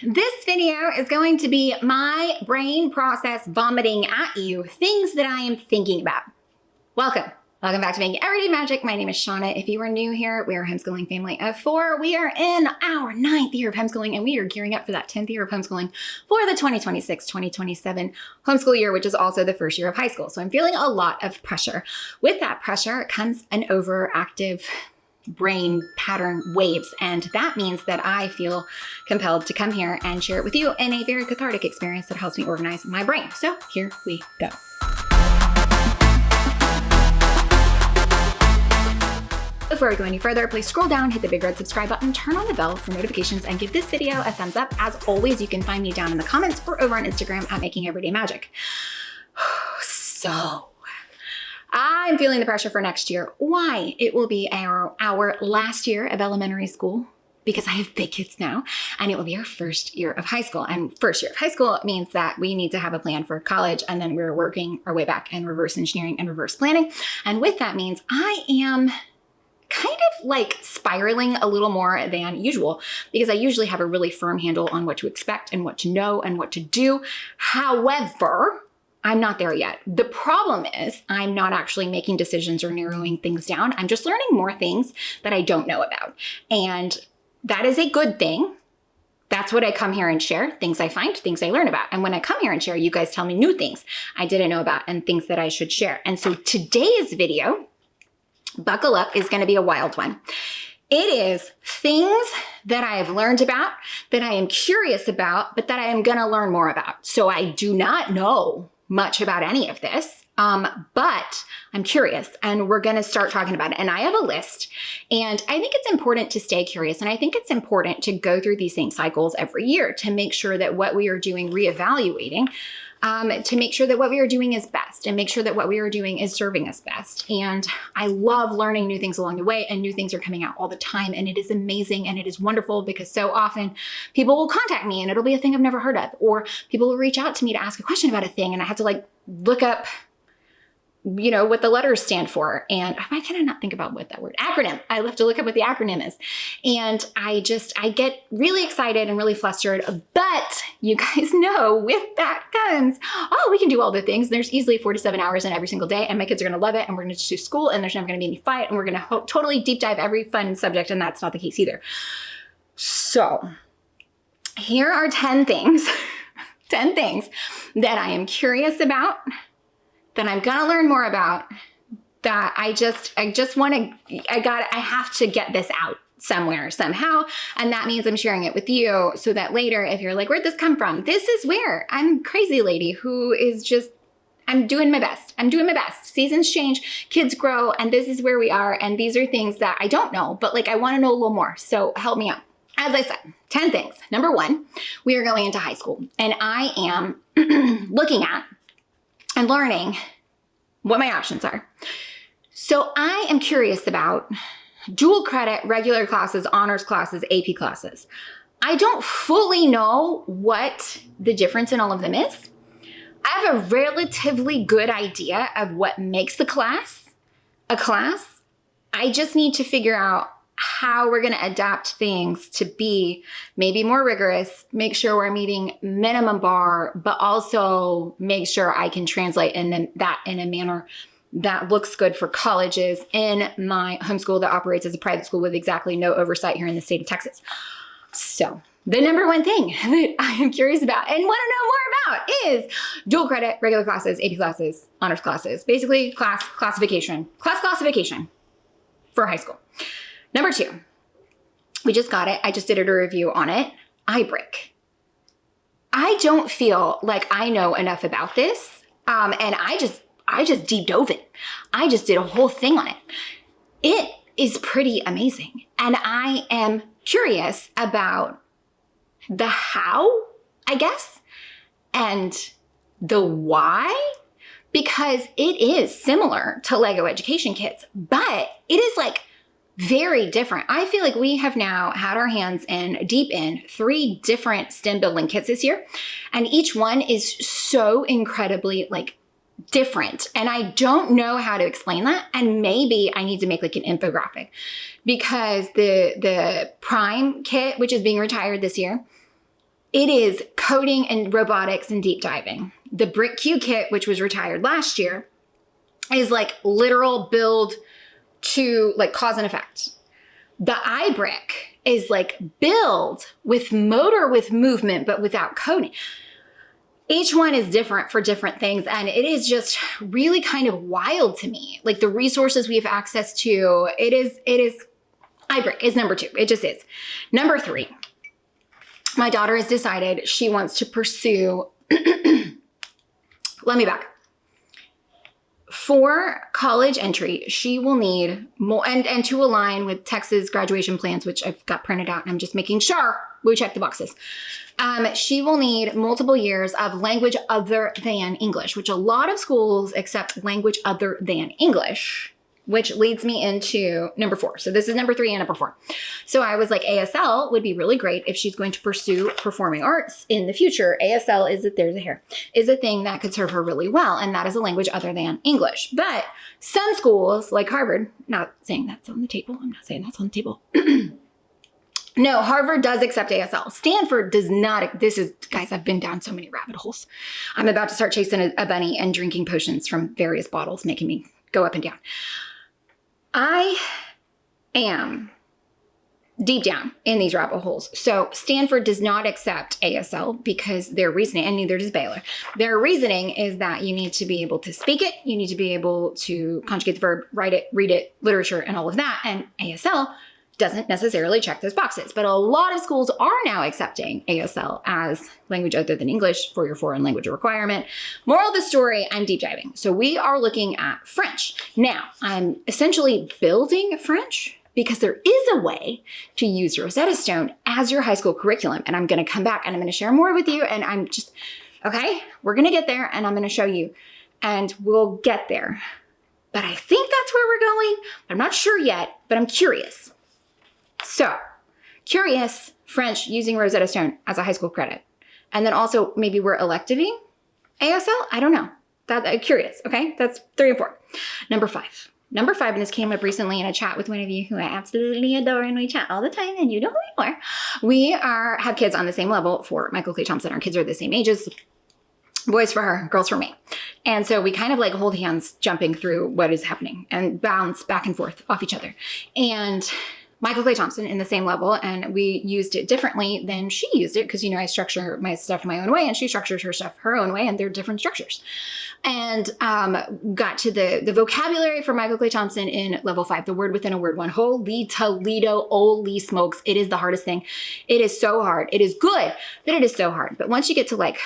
This video is going to be my brain process vomiting at you things that I am thinking about. Welcome. Welcome back to Making Everyday Magic. My name is Shanna. If you are new here, we are a homeschooling family of 4. We are in our 9th year of homeschooling, and we are gearing up for that 10th year of homeschooling for the 2026-2027 homeschool year, which is also the first year of high school. So I'm feeling a lot of pressure. With that pressure comes an overactive brain pattern waves, and that means that I feel compelled to come here and share it with you in a very cathartic experience that helps me organize my brain. So here we go. Before we go any further, please scroll down, hit the big red subscribe button, turn on the bell for notifications, and give this video a thumbs up. As always, you can find me down in the comments or over on Instagram at Making Everyday Magic. So I'm feeling the pressure for next year. Why? It will be our last year of elementary school because I have big kids now, and it will be our first year of high school. And first year of high school means that we need to have a plan for college, and then we're working our way back in reverse engineering and reverse planning. And with that means I am kind of like spiraling a little more than usual because I usually have a really firm handle on what to expect and what to know and what to do. However, I'm not there yet. The problem is I'm not actually making decisions or narrowing things down. I'm just learning more things that I don't know about. And that is a good thing. That's what I come here and share, things I find, things I learn about. And when I come here and share, you guys tell me new things I didn't know about and things that I should share. And so today's video, buckle up, is going to be a wild one. It is things that I have learned about, that I am curious about, but that I am going to learn more about. So I do not know much about any of this, but I'm curious, and we're going to start talking about it. And I have a list, and I think it's important to stay curious. And I think it's important to go through these same cycles every year to make sure that what we are doing, reevaluating, to make sure that what we are doing is best and make sure that what we are doing is serving us best. And I love learning new things along the way, and new things are coming out all the time. And it is amazing and it is wonderful because so often people will contact me and it'll be a thing I've never heard of, or people will reach out to me to ask a question about a thing, and I have to like look up, you know, what the letters stand for. And why can I not think about what that word? Acronym. I have to look up what the acronym is. And I get really excited and really flustered. But you guys know with that comes, oh, we can do all the things. There's easily 4 to 7 hours in every single day, and my kids are going to love it, and we're going to just do school, and there's never going to be any fight, and we're going to totally deep dive every fun subject. And that's not the case either. So here are 10 things, 10 things that I am curious about, that I'm gonna learn more about, that I have to get this out somewhere, somehow. And that means I'm sharing it with you so that later, if you're like, where'd this come from? This is where I'm a crazy lady who is just, I'm doing my best. I'm doing my best. Seasons change, kids grow, and this is where we are. And these are things that I don't know, but like I wanna know a little more. So help me out. As I said, 10 things. Number 1, we are going into high school, and I am looking at and learning what my options are. So I am curious about dual credit, regular classes, honors classes, AP classes. I don't fully know what the difference in all of them is. I have a relatively good idea of what makes the class a class. I just need to figure out how we're going to adapt things to be maybe more rigorous, make sure we're meeting minimum bar, but also make sure I can translate that in a manner that looks good for colleges in my homeschool that operates as a private school with exactly no oversight here in the state of Texas. So the number 1 thing that I am curious about and want to know more about is dual credit, regular classes, AP classes, honors classes, basically class classification for high school. Number 2, we just got it. I just did a review on it. ibrick. I don't feel like I know enough about this. And I just deep dove it. I just did a whole thing on it. It is pretty amazing. And I am curious about the how, I guess, and the why, because it is similar to Lego Education Kits, but it is like very different. I feel like we have now had our hands deep in 3 different STEM building kits this year, and each one is so incredibly like different. And I don't know how to explain that. And maybe I need to make like an infographic, because the Prime kit, which is being retired this year, It is coding and robotics and deep diving. The Brick Q kit, which was retired last year, is like literal build to like cause and effect. The ibrick is like build with motor, with movement, but without coding. Each one is different for different things. And it is just really kind of wild to me. Like the resources we have access to, it is ibrick is number 2. It just is. Number 3, my daughter has decided she wants to pursue, let me back. For college entry, she will need more, and to align with Texas graduation plans, which I've got printed out, and I'm just making sure we check the boxes. She will need multiple years of language other than English, which a lot of schools accept language other than English, which leads me into number 4. So this is number 3 and number 4. So I was like, ASL would be really great if she's going to pursue performing arts in the future. ASL is a thing that could serve her really well. And that is a language other than English. But some schools like Harvard, not saying that's on the table. I'm not saying that's on the table. No, Harvard does accept ASL. Stanford does not. This is, guys, I've been down so many rabbit holes. I'm about to start chasing a bunny and drinking potions from various bottles, making me go up and down. I am deep down in these rabbit holes. So Stanford does not accept ASL because their reasoning, and neither does Baylor. Their reasoning is that you need to be able to speak it, you need to be able to conjugate the verb, write it, read it, literature, and all of that. And ASL doesn't necessarily check those boxes. But a lot of schools are now accepting ASL as language other than English for your foreign language requirement. Moral of the story, I'm deep diving. So we are looking at French. Now, I'm essentially building French because there is a way to use Rosetta Stone as your high school curriculum. And I'm going to come back and I'm going to share more with you. And I'm just, okay, we're going to get there and I'm going to show you and we'll get there. But I think that's where we're going. I'm not sure yet, but I'm curious. So, curious, French using Rosetta Stone as a high school credit. And then also maybe we're electiving ASL? I don't know. Curious, okay? That's 3 and 4. Number 5, and this came up recently in a chat with one of you who I absolutely adore, and we chat all the time, and you know who you are. We have kids on the same level for Michael Clay Thompson. Our kids are the same ages. Boys for her, girls for me. And so we kind of like hold hands jumping through what is happening and bounce back and forth off each other. And Michael Clay Thompson in the same level, and we used it differently than she used it because, you know, I structure my stuff my own way and she structures her stuff her own way, and they're different structures. And got to the vocabulary for Michael Clay Thompson in level 5, the word within a word one. Holy Toledo, holy smokes. It is the hardest thing. It is so hard. It is good, but it is so hard. But once you get to like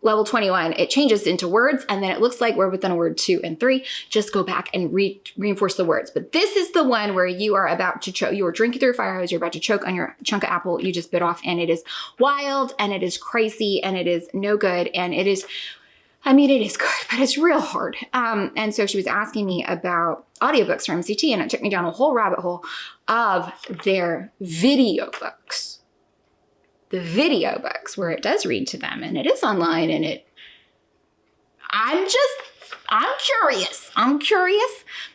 level 21, it changes into words, and then it looks like we're within a word 2 and 3. Just go back and reinforce the words. But this is the one where you are about to choke. You are drinking through a fire hose. You're about to choke on your chunk of apple you just bit off, and it is wild, and it is crazy, and it is no good, and it is, I mean, it is good, but it's real hard. And so she was asking me about audiobooks from MCT, and it took me down a whole rabbit hole of their video books. The video books where it does read to them and it is online, and I'm curious.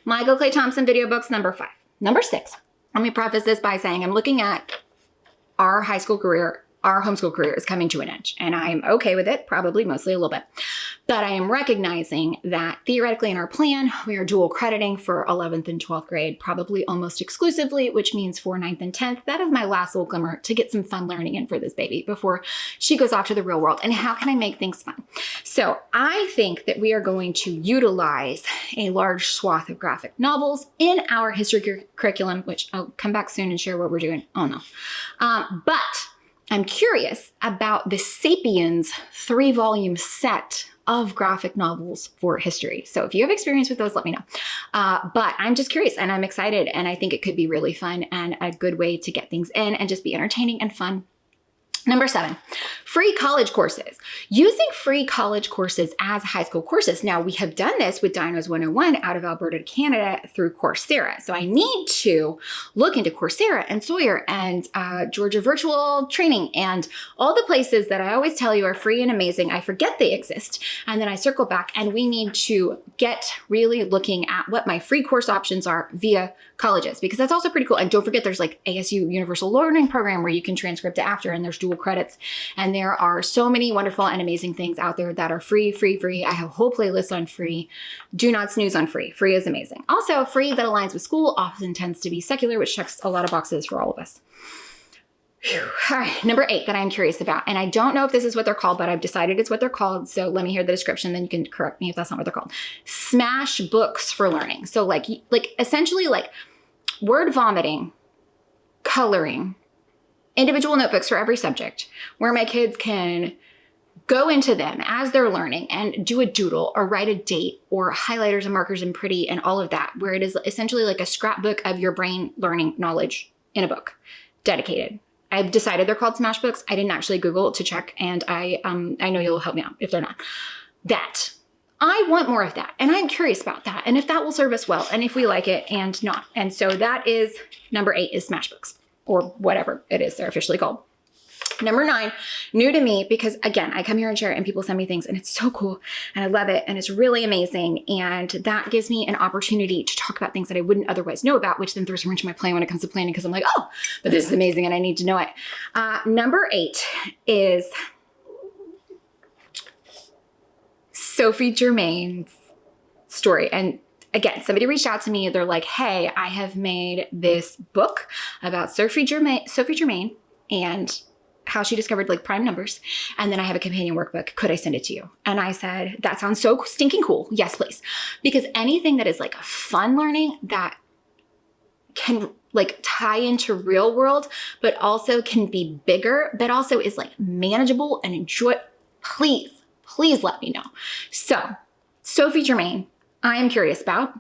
Michael Clay Thompson video books, number 5. Number 6, let me preface this by saying I'm looking at our high school career, our homeschool career is coming to an end, and I'm okay with it, probably mostly a little bit. But I am recognizing that theoretically in our plan, we are dual crediting for 11th and 12th grade, probably almost exclusively, which means for 9th and 10th. That is my last little glimmer to get some fun learning in for this baby before she goes off to the real world. And how can I make things fun? So I think that we are going to utilize a large swath of graphic novels in our history curriculum, which I'll come back soon and share what we're doing. Oh no. But I'm curious about the Sapiens 3-volume set of graphic novels for history. So if you have experience with those, let me know. But I'm just curious and I'm excited, and I think it could be really fun and a good way to get things in and just be entertaining and fun. Number 7, Free college courses. Using free college courses as high school courses. Now, we have done this with Dinos 101 out of Alberta, Canada through Coursera. So I need to look into Coursera and Sawyer and Georgia Virtual Training and all the places that I always tell you are free and amazing. I forget they exist. And then I circle back, and we need to get really looking at what my free course options are via colleges, because that's also pretty cool. And don't forget, there's like ASU Universal Learning Program where you can transcript it after, and there's dual credits. And there are so many wonderful and amazing things out there that are free. I have a whole playlist on free. Do not snooze on free. Free is amazing. Also, free that aligns with school often tends to be secular, which checks a lot of boxes for all of us. Whew. All right, number 8 that I'm curious about. And I don't know if this is what they're called, but I've decided it's what they're called. So let me hear the description, then you can correct me if that's not what they're called. Smash books for learning. So like essentially like word vomiting, coloring, individual notebooks for every subject, where my kids can go into them as they're learning and do a doodle or write a date or highlighters and markers and pretty and all of that, where it is essentially like a scrapbook of your brain learning knowledge in a book, dedicated. I've decided they're called Smash Books. I didn't actually Google to check, and I know you'll help me out if they're not. That. I want more of that, and I'm curious about that, and if that will serve us well, and if we like it and not. And so that is number 8 is Smash Books, or whatever it is they're officially called. Number 9, new to me, because again, I come here and share it and people send me things and it's so cool and I love it and it's really amazing. And that gives me an opportunity to talk about things that I wouldn't otherwise know about, which then throws a wrench in my plan when it comes to planning, because I'm like, oh, but this is amazing and I need to know it. Number 8 is Sophie Germain's story. And again, somebody reached out to me. They're like, hey, I have made this book about Sophie Germain and how she discovered like prime numbers. And then I have a companion workbook. Could I send it to you? And I said, that sounds so stinking cool. Yes, please. Because anything that is like fun learning that can like tie into real world, but also can be bigger, but also is like manageable and enjoy, please let me know. So Sophie Germain, I am curious about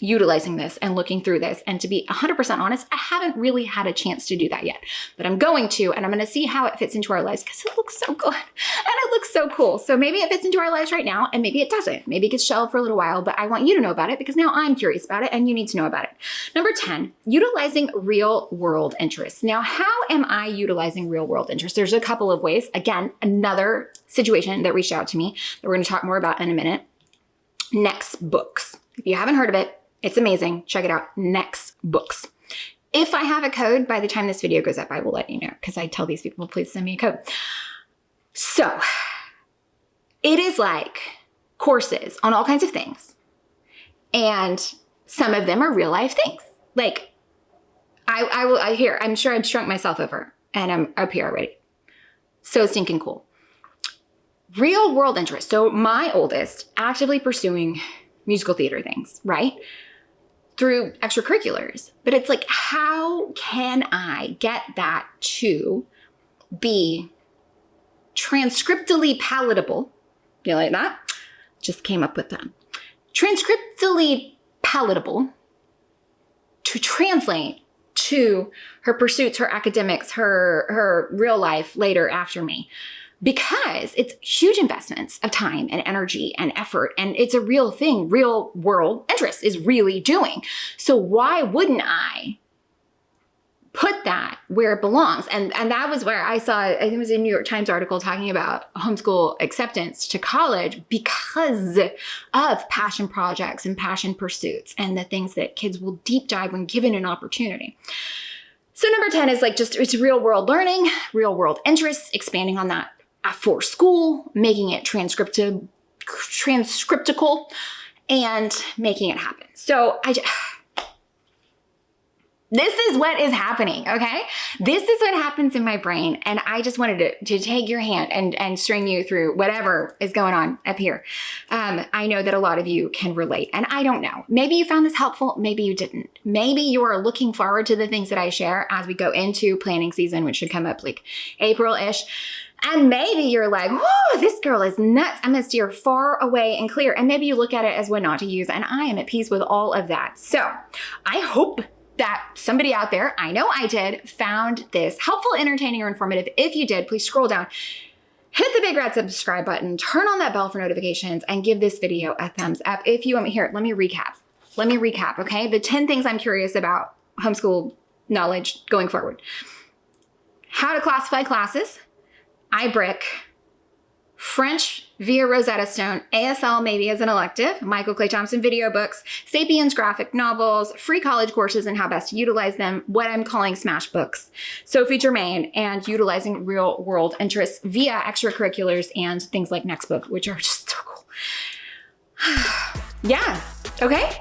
utilizing this and looking through this. And to be 100% honest, I haven't really had a chance to do that yet, but I'm going to, and I'm going to see how it fits into our lives because it looks so good and it looks so cool. So maybe it fits into our lives right now and maybe it doesn't. Maybe it gets shelved for a little while, but I want you to know about it because now I'm curious about it and you need to know about it. Number 10, utilizing real world interests. Now, how am I utilizing real world interests? There's a couple of ways. Again, another situation that reached out to me that we're going to talk more about in a minute. NexBooks. If you haven't heard of it, it's amazing. Check it out. NexBooks. If I have a code by the time this video goes up, I will let you know because I tell these people, please send me a code. So it is like courses on all kinds of things. And some of them are real life things. Like I'm sure I've shrunk myself over and I'm up here already. So stinking cool. Real world interest. So my oldest actively pursuing musical theater things, right? Through extracurriculars. But it's like, how can I get that to be transcriptally palatable? You like that? Just came up with that. Transcriptally palatable to translate to her pursuits, her academics, her real life later after me. Because it's huge investments of time and energy and effort, and it's a real thing, real world interest is really doing. So why wouldn't I put that where it belongs? And that was where I saw, I think it was a New York Times article talking about homeschool acceptance to college because of passion projects and passion pursuits and the things that kids will deep dive when given an opportunity. So number 10 is like just, it's real world learning, real world interests, expanding on that for school, making it transcriptical, and making it happen. So this is what is happening, okay? This is what happens in my brain. And I just wanted to take your hand and string you through whatever is going on up here. I know that a lot of you can relate, and I don't know. Maybe you found this helpful, maybe you didn't. Maybe you are looking forward to the things that I share as we go into planning season, which should come up like April-ish. And maybe you're like, whoa, this girl is nuts. I'm gonna steer far away and clear. And maybe you look at it as what not to use. And I am at peace with all of that. So I hope that somebody out there, I know I did, found this helpful, entertaining, or informative. If you did, please scroll down. hit the big red subscribe button, turn on that bell for notifications, and give this video a thumbs up. If you want me here, let me recap, okay? The 10 things I'm curious about homeschool knowledge going forward. How to classify classes, ibrick, French via Rosetta Stone, ASL maybe as an elective, Michael Clay Thompson video books, Sapiens graphic novels, free college courses and how best to utilize them, what I'm calling smash books, Sophie Germain, and utilizing real world interests via extracurriculars and things like NexBooks, which are just so cool. Yeah, okay.